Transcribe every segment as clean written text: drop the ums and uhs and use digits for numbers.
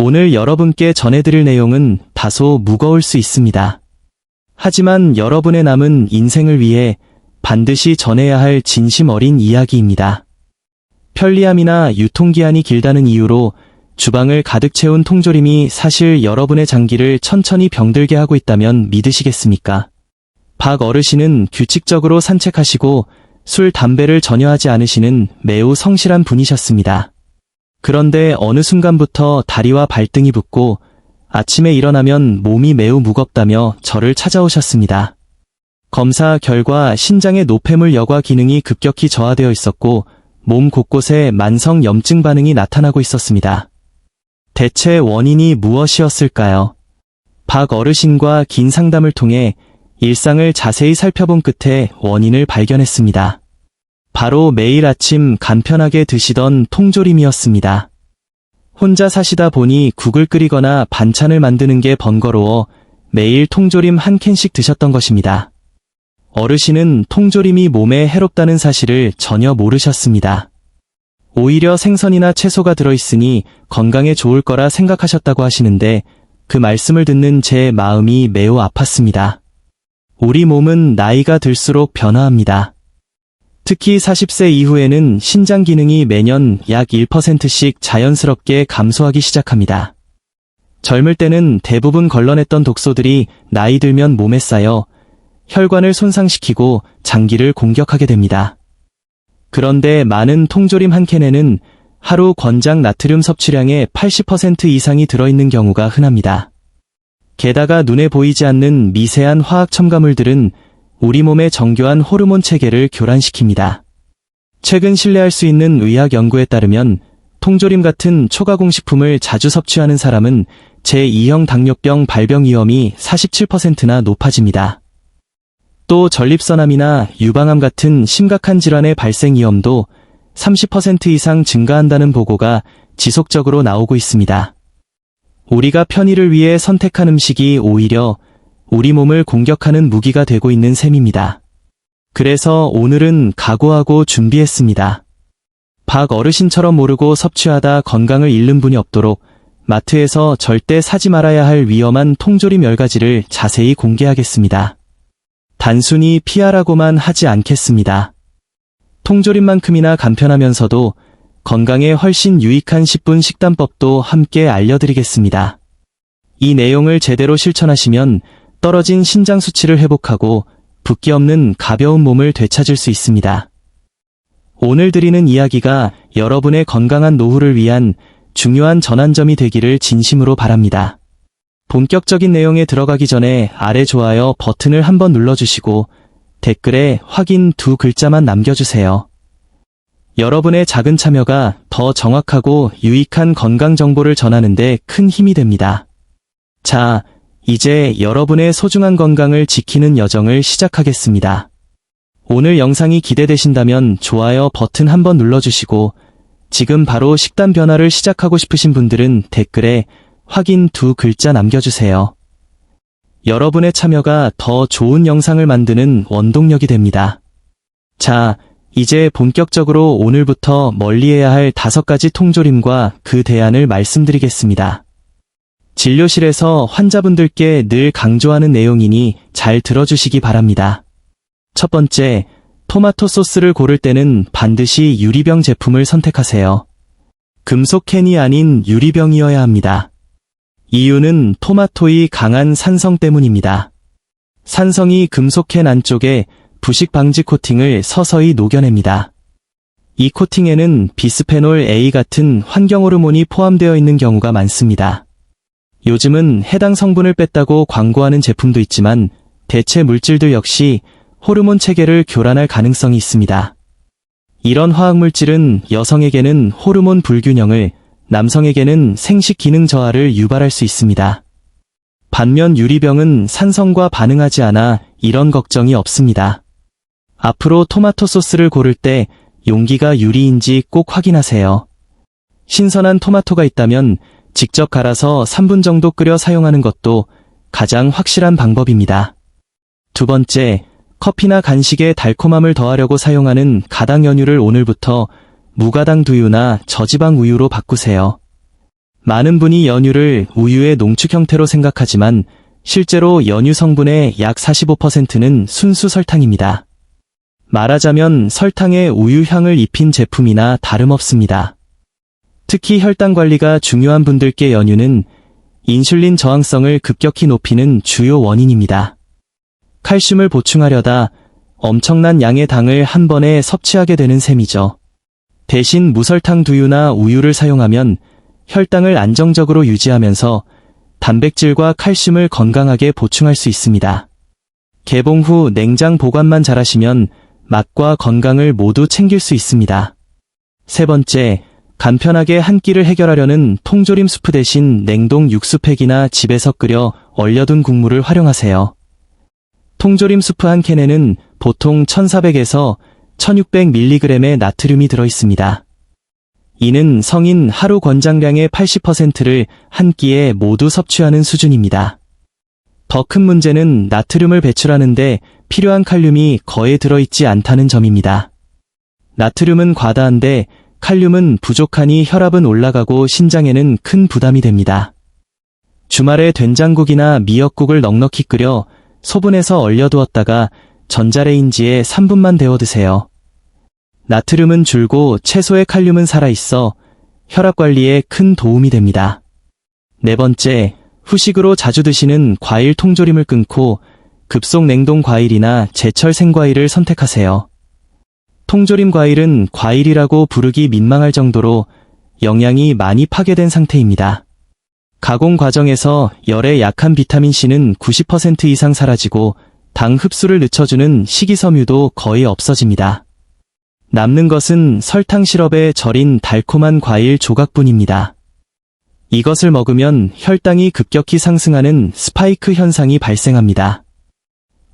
오늘 여러분께 전해드릴 내용은 다소 무거울 수 있습니다. 하지만 여러분의 남은 인생을 위해 반드시 전해야 할 진심 어린 이야기입니다. 편리함이나 유통기한이 길다는 이유로 주방을 가득 채운 통조림이 사실 여러분의 장기를 천천히 병들게 하고 있다면 믿으시겠습니까? 박 어르신은 규칙적으로 산책하시고 술, 담배를 전혀 하지 않으시는 매우 성실한 분이셨습니다. 그런데 어느 순간부터 다리와 발등이 붓고 아침에 일어나면 몸이 매우 무겁다며 저를 찾아오셨습니다. 검사 결과 신장의 노폐물 여과 기능이 급격히 저하되어 있었고 몸 곳곳에 만성 염증 반응이 나타나고 있었습니다. 대체 원인이 무엇이었을까요? 박 어르신과 긴 상담을 통해 일상을 자세히 살펴본 끝에 원인을 발견했습니다. 바로 매일 아침 간편하게 드시던 통조림이었습니다. 혼자 사시다 보니 국을 끓이거나 반찬을 만드는 게 번거로워 매일 통조림 한 캔씩 드셨던 것입니다. 어르신은 통조림이 몸에 해롭다는 사실을 전혀 모르셨습니다. 오히려 생선이나 채소가 들어있으니 건강에 좋을 거라 생각하셨다고 하시는데 그 말씀을 듣는 제 마음이 매우 아팠습니다. 우리 몸은 나이가 들수록 변화합니다. 특히 40세 이후에는 신장 기능이 매년 약 1%씩 자연스럽게 감소하기 시작합니다. 젊을 때는 대부분 걸러냈던 독소들이 나이 들면 몸에 쌓여 혈관을 손상시키고 장기를 공격하게 됩니다. 그런데 많은 통조림 한 캔에는 하루 권장 나트륨 섭취량의 80% 이상이 들어있는 경우가 흔합니다. 게다가 눈에 보이지 않는 미세한 화학 첨가물들은 우리 몸의 정교한 호르몬 체계를 교란시킵니다. 최근 신뢰할 수 있는 의학 연구에 따르면 통조림 같은 초가공식품을 자주 섭취하는 사람은 제2형 당뇨병 발병 위험이 47%나 높아집니다. 또 전립선암이나 유방암 같은 심각한 질환의 발생 위험도 30% 이상 증가한다는 보고가 지속적으로 나오고 있습니다. 우리가 편의를 위해 선택한 음식이 오히려 우리 몸을 공격하는 무기가 되고 있는 셈입니다. 그래서 오늘은 각오하고 준비했습니다. 박 어르신처럼 모르고 섭취하다 건강을 잃는 분이 없도록 마트에서 절대 사지 말아야 할 위험한 통조림 10가지를 자세히 공개하겠습니다. 단순히 피하라고만 하지 않겠습니다. 통조림만큼이나 간편하면서도 건강에 훨씬 유익한 10분 식단법도 함께 알려드리겠습니다. 이 내용을 제대로 실천하시면 떨어진 신장 수치를 회복하고 붓기 없는 가벼운 몸을 되찾을 수 있습니다. 오늘 드리는 이야기가 여러분의 건강한 노후를 위한 중요한 전환점이 되기를 진심으로 바랍니다. 본격적인 내용에 들어가기 전에 아래 좋아요 버튼을 한번 눌러주시고 댓글에 확인 2글자만 남겨주세요. 여러분의 작은 참여가 더 정확하고 유익한 건강 정보를 전하는 데 큰 힘이 됩니다. 자, 이제 여러분의 소중한 건강을 지키는 여정을 시작하겠습니다. 오늘 영상이 기대되신다면 좋아요 버튼 한번 눌러주시고 지금 바로 식단 변화를 시작하고 싶으신 분들은 댓글에 확인 2글자 남겨주세요. 여러분의 참여가 더 좋은 영상을 만드는 원동력이 됩니다. 자, 이제 본격적으로 오늘부터 멀리해야 할 5가지 통조림과 그 대안을 말씀드리겠습니다. 진료실에서 환자분들께 늘 강조하는 내용이니 잘 들어주시기 바랍니다. 첫 번째, 토마토 소스를 고를 때는 반드시 유리병 제품을 선택하세요. 금속 캔이 아닌 유리병이어야 합니다. 이유는 토마토의 강한 산성 때문입니다. 산성이 금속 캔 안쪽에 부식 방지 코팅을 서서히 녹여냅니다. 이 코팅에는 비스페놀 A 같은 환경 호르몬이 포함되어 있는 경우가 많습니다. 요즘은 해당 성분을 뺐다고 광고하는 제품도 있지만 대체 물질들 역시 호르몬 체계를 교란할 가능성이 있습니다. 이런 화학물질은 여성에게는 호르몬 불균형을, 남성에게는 생식 기능 저하를 유발할 수 있습니다. 반면 유리병은 산성과 반응하지 않아 이런 걱정이 없습니다. 앞으로 토마토 소스를 고를 때 용기가 유리인지 꼭 확인하세요. 신선한 토마토가 있다면 직접 갈아서 3분 정도 끓여 사용하는 것도 가장 확실한 방법입니다. 두 번째, 커피나 간식에 달콤함을 더하려고 사용하는 가당 연유를 오늘부터 무가당 두유나 저지방 우유로 바꾸세요. 많은 분이 연유를 우유의 농축 형태로 생각하지만 실제로 연유 성분의 약 45%는 순수 설탕입니다. 말하자면 설탕에 우유 향을 입힌 제품이나 다름없습니다. 특히 혈당 관리가 중요한 분들께 연유는 인슐린 저항성을 급격히 높이는 주요 원인입니다. 칼슘을 보충하려다 엄청난 양의 당을 한 번에 섭취하게 되는 셈이죠. 대신 무설탕 두유나 우유를 사용하면 혈당을 안정적으로 유지하면서 단백질과 칼슘을 건강하게 보충할 수 있습니다. 개봉 후 냉장 보관만 잘하시면 맛과 건강을 모두 챙길 수 있습니다. 세 번째, 간편하게 한 끼를 해결하려는 통조림 수프 대신 냉동 육수팩이나 집에서 끓여 얼려둔 국물을 활용하세요. 통조림 수프 한 캔에는 보통 1400에서 1600mg의 나트륨이 들어있습니다. 이는 성인 하루 권장량의 80%를 한 끼에 모두 섭취하는 수준입니다. 더 큰 문제는 나트륨을 배출하는데 필요한 칼륨이 거의 들어있지 않다는 점입니다. 나트륨은 과다한데 칼륨은 부족하니 혈압은 올라가고 신장에는 큰 부담이 됩니다. 주말에 된장국이나 미역국을 넉넉히 끓여 소분해서 얼려두었다가 전자레인지에 3분만 데워 드세요. 나트륨은 줄고 채소의 칼륨은 살아있어 혈압 관리에 큰 도움이 됩니다. 네 번째, 후식으로 자주 드시는 과일 통조림을 끊고 급속 냉동 과일이나 제철 생과일을 선택하세요. 통조림 과일은 과일이라고 부르기 민망할 정도로 영양이 많이 파괴된 상태입니다. 가공 과정에서 열에 약한 비타민C는 90% 이상 사라지고 당 흡수를 늦춰주는 식이섬유도 거의 없어집니다. 남는 것은 설탕 시럽에 절인 달콤한 과일 조각뿐입니다. 이것을 먹으면 혈당이 급격히 상승하는 스파이크 현상이 발생합니다.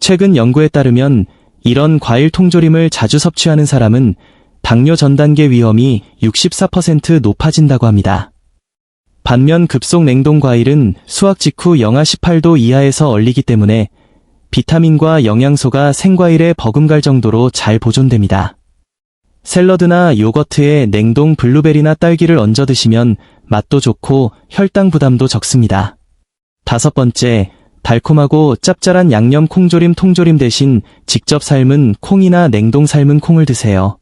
최근 연구에 따르면 이런 과일 통조림을 자주 섭취하는 사람은 당뇨 전 단계 위험이 64% 높아진다고 합니다. 반면 급속 냉동 과일은 수확 직후 영하 18도 이하에서 얼리기 때문에 비타민과 영양소가 생과일에 버금갈 정도로 잘 보존됩니다. 샐러드나 요거트에 냉동 블루베리나 딸기를 얹어 드시면 맛도 좋고 혈당 부담도 적습니다. 다섯 번째, 달콤하고 짭짤한 양념 콩조림 통조림 대신 직접 삶은 콩이나 냉동 삶은 콩을 드세요.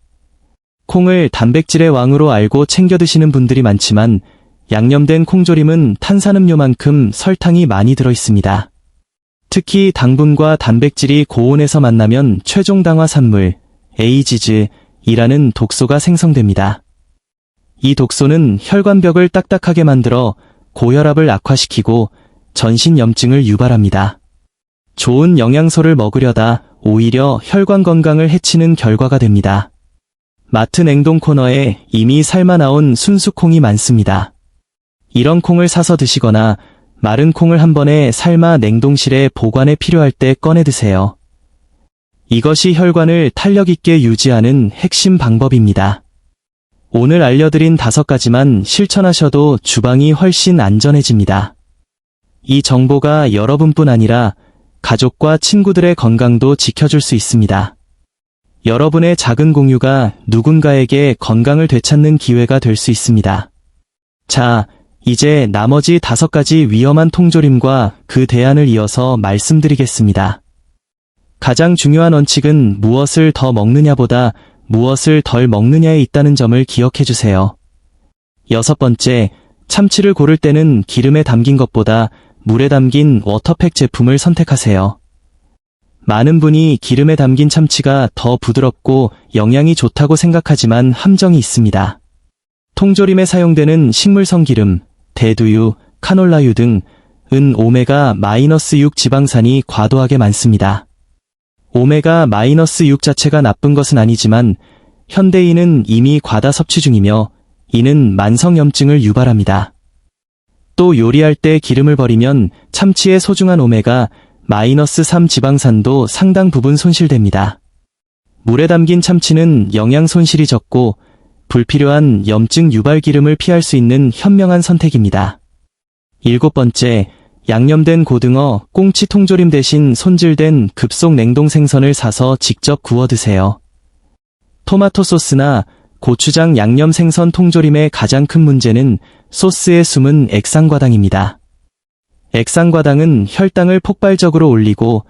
콩을 단백질의 왕으로 알고 챙겨 드시는 분들이 많지만 양념된 콩조림은 탄산음료만큼 설탕이 많이 들어 있습니다. 특히 당분과 단백질이 고온에서 만나면 최종 당화 산물, 에이지즈이라는 독소가 생성됩니다. 이 독소는 혈관벽을 딱딱하게 만들어 고혈압을 악화시키고 전신염증을 유발합니다. 좋은 영양소를 먹으려다 오히려 혈관 건강을 해치는 결과가 됩니다. 마트 냉동 코너에 이미 삶아 나온 순수 콩이 많습니다. 이런 콩을 사서 드시거나 마른 콩을 한 번에 삶아 냉동실에 보관에 필요할 때 꺼내 드세요. 이것이 혈관을 탄력 있게 유지하는 핵심 방법입니다. 오늘 알려드린 5가지만 실천하셔도 주방이 훨씬 안전해집니다. 이 정보가 여러분뿐 아니라 가족과 친구들의 건강도 지켜줄 수 있습니다. 여러분의 작은 공유가 누군가에게 건강을 되찾는 기회가 될 수 있습니다. 자, 이제 나머지 5가지 위험한 통조림과 그 대안을 이어서 말씀드리겠습니다. 가장 중요한 원칙은 무엇을 더 먹느냐보다 무엇을 덜 먹느냐에 있다는 점을 기억해 주세요. 6번째, 참치를 고를 때는 기름에 담긴 것보다 물에 담긴 워터팩 제품을 선택하세요. 많은 분이 기름에 담긴 참치가 더 부드럽고 영양이 좋다고 생각하지만 함정이 있습니다. 통조림에 사용되는 식물성 기름, 대두유, 카놀라유 등은 오메가-6 지방산이 과도하게 많습니다. 오메가-6 자체가 나쁜 것은 아니지만 현대인은 이미 과다 섭취 중이며 이는 만성염증을 유발합니다. 또 요리할 때 기름을 버리면 참치의 소중한 오메가-3 지방산도 상당 부분 손실됩니다. 물에 담긴 참치는 영양 손실이 적고 불필요한 염증 유발 기름을 피할 수 있는 현명한 선택입니다. 7번째, 양념된 고등어, 꽁치 통조림 대신 손질된 급속 냉동 생선을 사서 직접 구워 드세요. 토마토 소스나 고추장 양념 생선 통조림의 가장 큰 문제는 소스의 숨은 액상과당입니다. 액상과당은 혈당을 폭발적으로 올리고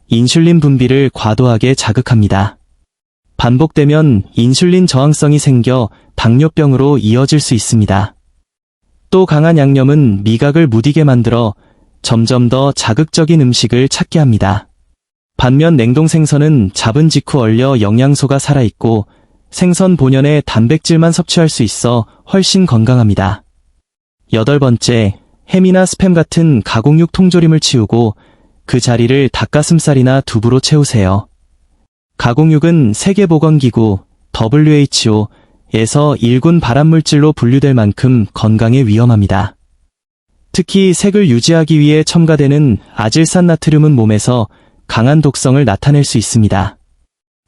인슐린 분비를 과도하게 자극합니다. 반복되면 인슐린 저항성이 생겨 당뇨병으로 이어질 수 있습니다. 또 강한 양념은 미각을 무디게 만들어 점점 더 자극적인 음식을 찾게 합니다. 반면 냉동 생선은 잡은 직후 얼려 영양소가 살아있고 생선 본연의 단백질만 섭취할 수 있어 훨씬 건강합니다. 8번째, 햄이나 스팸 같은 가공육 통조림을 치우고 그 자리를 닭가슴살이나 두부로 채우세요. 가공육은 세계보건기구 WHO에서 1군 발암물질로 분류될 만큼 건강에 위험합니다. 특히 색을 유지하기 위해 첨가되는 아질산 나트륨은 몸에서 강한 독성을 나타낼 수 있습니다.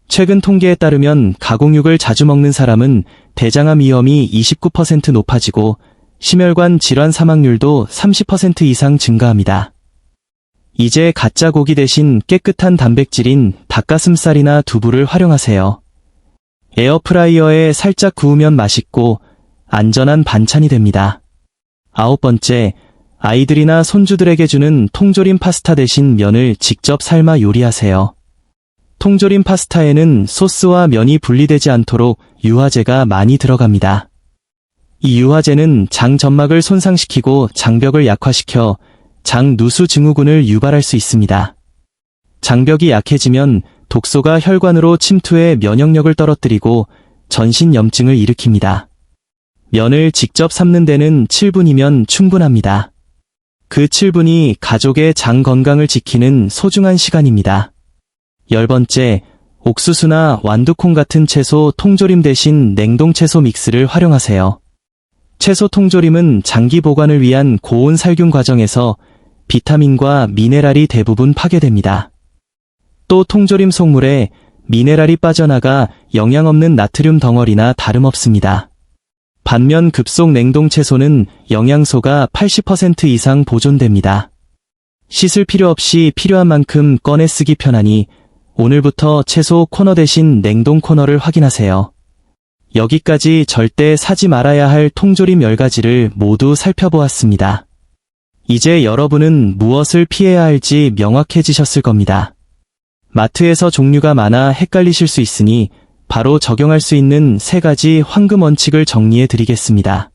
최근 통계에 따르면 가공육을 자주 먹는 사람은 대장암 위험이 29% 높아지고 심혈관 질환 사망률도 30% 이상 증가합니다. 이제 가짜 고기 대신 깨끗한 단백질인 닭가슴살이나 두부를 활용하세요. 에어프라이어에 살짝 구우면 맛있고 안전한 반찬이 됩니다. 9번째, 아이들이나 손주들에게 주는 통조림 파스타 대신 면을 직접 삶아 요리하세요. 통조림 파스타에는 소스와 면이 분리되지 않도록 유화제가 많이 들어갑니다. 이 유화제는 장 점막을 손상시키고 장벽을 약화시켜 장 누수 증후군을 유발할 수 있습니다. 장벽이 약해지면 독소가 혈관으로 침투해 면역력을 떨어뜨리고 전신 염증을 일으킵니다. 면을 직접 삶는 데는 7분이면 충분합니다. 그 7분이 가족의 장 건강을 지키는 소중한 시간입니다. 10번째, 옥수수나 완두콩 같은 채소 통조림 대신 냉동 채소 믹스를 활용하세요. 채소 통조림은 장기 보관을 위한 고온 살균 과정에서 비타민과 미네랄이 대부분 파괴됩니다. 또 통조림 속물에 미네랄이 빠져나가 영양 없는 나트륨 덩어리나 다름없습니다. 반면 급속 냉동 채소는 영양소가 80% 이상 보존됩니다. 씻을 필요 없이 필요한 만큼 꺼내 쓰기 편하니 오늘부터 채소 코너 대신 냉동 코너를 확인하세요. 여기까지 절대 사지 말아야 할 통조림 10가지를 모두 살펴보았습니다. 이제 여러분은 무엇을 피해야 할지 명확해지셨을 겁니다. 마트에서 종류가 많아 헷갈리실 수 있으니 바로 적용할 수 있는 3가지 황금 원칙을 정리해 드리겠습니다.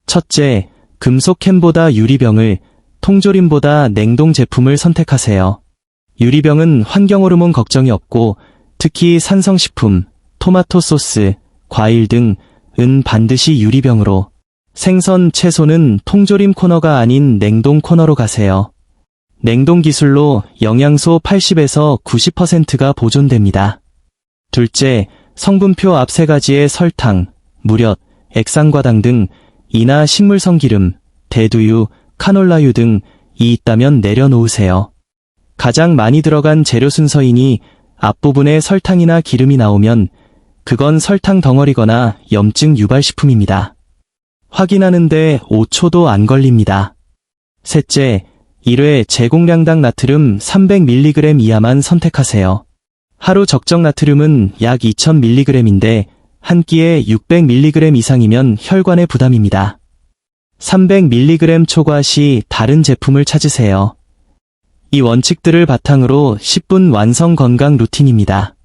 첫째, 금속 캔보다 유리병을, 통조림보다 냉동 제품을 선택하세요. 유리병은 환경호르몬 걱정이 없고 특히 산성식품, 토마토 소스, 과일 등은 반드시 유리병으로, 생선, 채소는 통조림 코너가 아닌 냉동 코너로 가세요. 냉동 기술로 영양소 80에서 90%가 보존됩니다. 둘째, 성분표 앞 3가지의 설탕, 무렵, 액상과당 등 이나 식물성 기름, 대두유, 카놀라유 등이 있다면 내려놓으세요. 가장 많이 들어간 재료 순서이니 앞부분에 설탕이나 기름이 나오면 그건 설탕 덩어리거나 염증 유발식품입니다. 확인하는데 5초도 안 걸립니다. 셋째, 1회 제공량당 나트륨 300mg 이하만 선택하세요. 하루 적정 나트륨은 약 2000mg인데 한 끼에 600mg 이상이면 혈관에 부담입니다. 300mg 초과 시 다른 제품을 찾으세요. 이 원칙들을 바탕으로 10분 완성 건강 루틴입니다.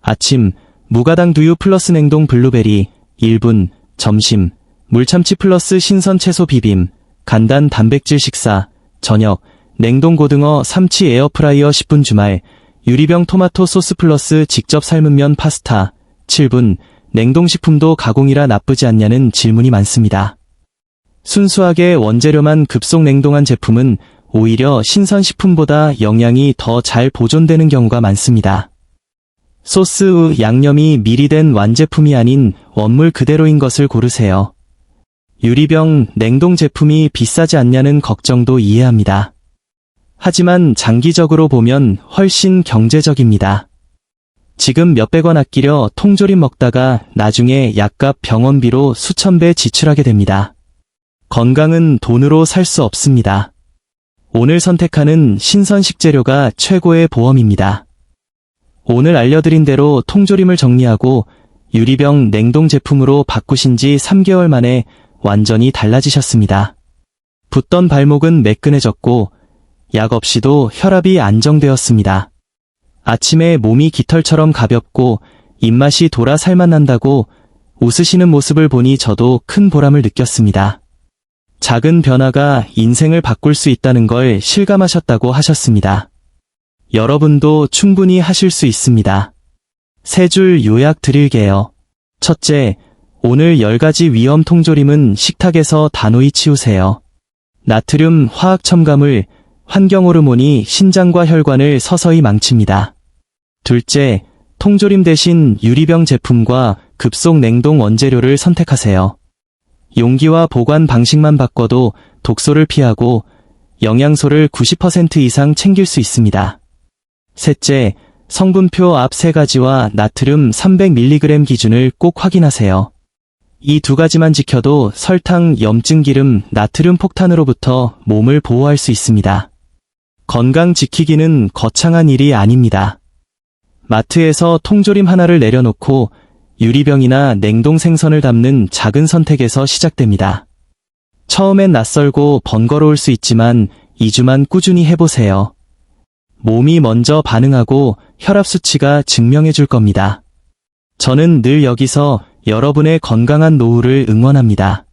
아침, 무가당 두유 플러스 냉동 블루베리 1분, 점심, 물참치 플러스 신선 채소 비빔, 간단 단백질 식사, 저녁, 냉동 고등어 삼치 에어프라이어 10분 주말, 유리병 토마토 소스 플러스 직접 삶은 면 파스타, 7분, 냉동식품도 가공이라 나쁘지 않냐는 질문이 많습니다. 순수하게 원재료만 급속 냉동한 제품은 오히려 신선식품보다 영양이 더 잘 보존되는 경우가 많습니다. 소스, 양념이 미리 된 완제품이 아닌 원물 그대로인 것을 고르세요. 유리병, 냉동 제품이 비싸지 않냐는 걱정도 이해합니다. 하지만 장기적으로 보면 훨씬 경제적입니다. 지금 몇백 원 아끼려 통조림 먹다가 나중에 약값 병원비로 수천 배 지출하게 됩니다. 건강은 돈으로 살 수 없습니다. 오늘 선택하는 신선 식재료가 최고의 보험입니다. 오늘 알려드린 대로 통조림을 정리하고 유리병 냉동 제품으로 바꾸신 지 3개월 만에 완전히 달라지셨습니다. 붓던 발목은 매끈해졌고 약 없이도 혈압이 안정되었습니다. 아침에 몸이 깃털처럼 가볍고 입맛이 돌아 살만 난다고 웃으시는 모습을 보니 저도 큰 보람을 느꼈습니다. 작은 변화가 인생을 바꿀 수 있다는 걸 실감하셨다고 하셨습니다. 여러분도 충분히 하실 수 있습니다. 3줄 요약 드릴게요. 첫째, 오늘 10가지 위험 통조림은 식탁에서 단호히 치우세요. 나트륨 화학 첨가물, 환경 호르몬이 신장과 혈관을 서서히 망칩니다. 둘째, 통조림 대신 유리병 제품과 급속 냉동 원재료를 선택하세요. 용기와 보관 방식만 바꿔도 독소를 피하고 영양소를 90% 이상 챙길 수 있습니다. 셋째, 성분표 앞 3가지와 나트륨 300mg 기준을 꼭 확인하세요. 이 2가지만 지켜도 설탕, 염증 기름, 나트륨 폭탄으로부터 몸을 보호할 수 있습니다. 건강 지키기는 거창한 일이 아닙니다. 마트에서 통조림 하나를 내려놓고 유리병이나 냉동 생선을 담는 작은 선택에서 시작됩니다. 처음엔 낯설고 번거로울 수 있지만 2주만 꾸준히 해보세요. 몸이 먼저 반응하고 혈압 수치가 증명해 줄 겁니다. 저는 늘 여기서 여러분의 건강한 노후를 응원합니다.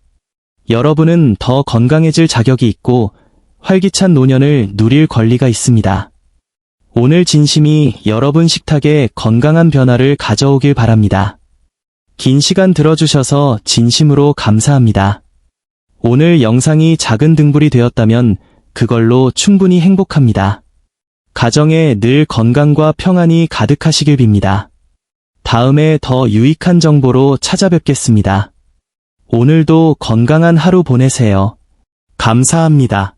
여러분은 더 건강해질 자격이 있고 활기찬 노년을 누릴 권리가 있습니다. 오늘 진심이 여러분 식탁에 건강한 변화를 가져오길 바랍니다. 긴 시간 들어주셔서 진심으로 감사합니다. 오늘 영상이 작은 등불이 되었다면 그걸로 충분히 행복합니다. 가정에 늘 건강과 평안이 가득하시길 빕니다. 다음에 더 유익한 정보로 찾아뵙겠습니다. 오늘도 건강한 하루 보내세요. 감사합니다.